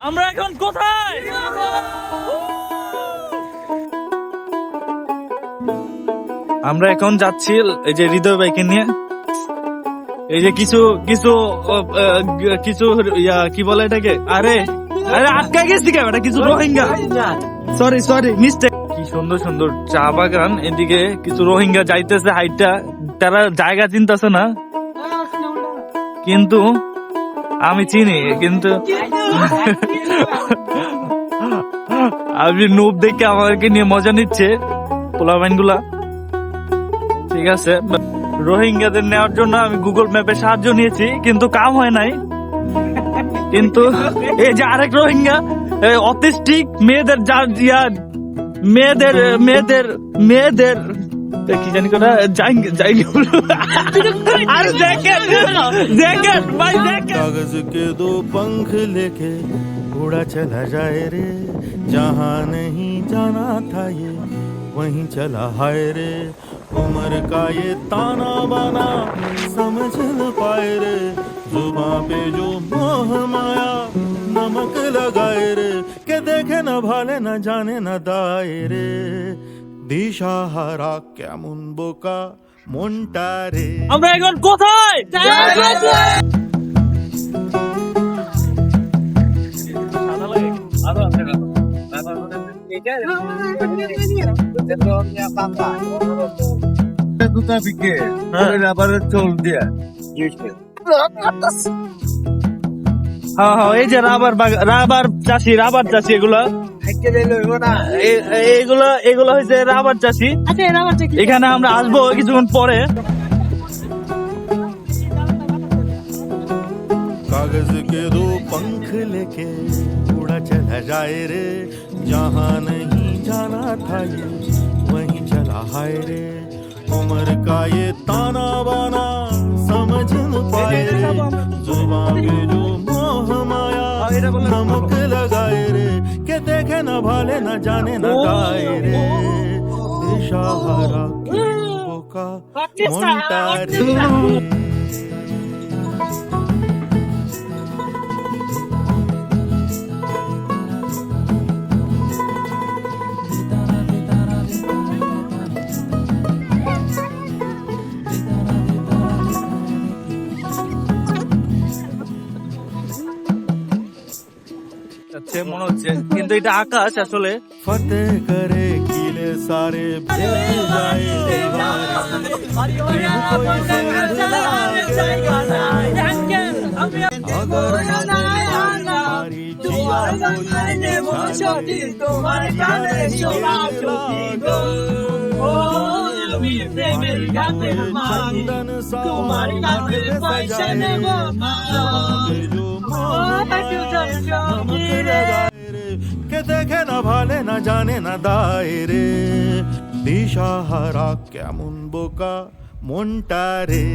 আমরা এখন কোথায়? আমরা এখন যাচ্ছি এই যে হৃদয় ভাইকে নিয়ে। এই যে কিছু কিছু কিছু কি বলে এটাকে, আরে আরে আটকা গেছি কেন, এটা কিছু রোহিঙ্গা, সরি সরি মিস্টেক। কি সুন্দর সুন্দর চা বাগান, এদিকে কিছু রোহিঙ্গা যাইতেছে হাইটটা, তারা জায়গা চিনতেছে না, কিন্তু আমি চিনি, কিন্তু আমি নুব দেখে আমাদেরকে নিয়ে মজা নিচ্ছে পোলাপাইন গুলা। ঠিক আছে, রোহিঙ্গাদের নেওয়ার জন্য আমি গুগল ম্যাপে সাহায্য নিয়েছি, কিন্তু কাম হয় নাই। কিন্তু এই যে আরেক রোহিঙ্গা অটিস্টিক মেয়েদের মেয়েদের মেয়েদের মেয়েদের কি জানি কোনা कागज के दो पंख लेके उड़ा चला जाए रे, जहाँ नहीं जाना था ये वहीं चला हाय रे। उम्र का ये ताना बाना समझ न पाए रे, जुबां पे जो मोह माया नमक लगाए रे, के देखे न भाले न जाने न दाए रे। দিশাহারা কেমন বোকা মনটা রে। আমরা এখন কোথায়? হ্যাঁ হ্যাঁ, এই যে রাবার চাষি এগুলা এগুলো হচ্ছে রাবার চাষি। এখানে আমরা আসবো কিছুক্ষণ পরে। कागज के दो पंख लेके उड़ा चला जाए रे, जहाँ नहीं जाना था ये वहीं चला हाय रे। उम्र का ये ताना बाना समझ न पाए रे, जुबां पे जो मोह माया नमक लगाए रे, के देखे न भाले न जाने न गाए रे। दिशाहारा के बोका मोंटा रे। মনে হচ্ছে, কিন্তু এটা আকাশ আসলে। फतेह करे किले सारे भेज जाए चंदन सा के देखे न भाले न जाने न दाए रे। দিশাহারা কেমন বোকা মনটা রে।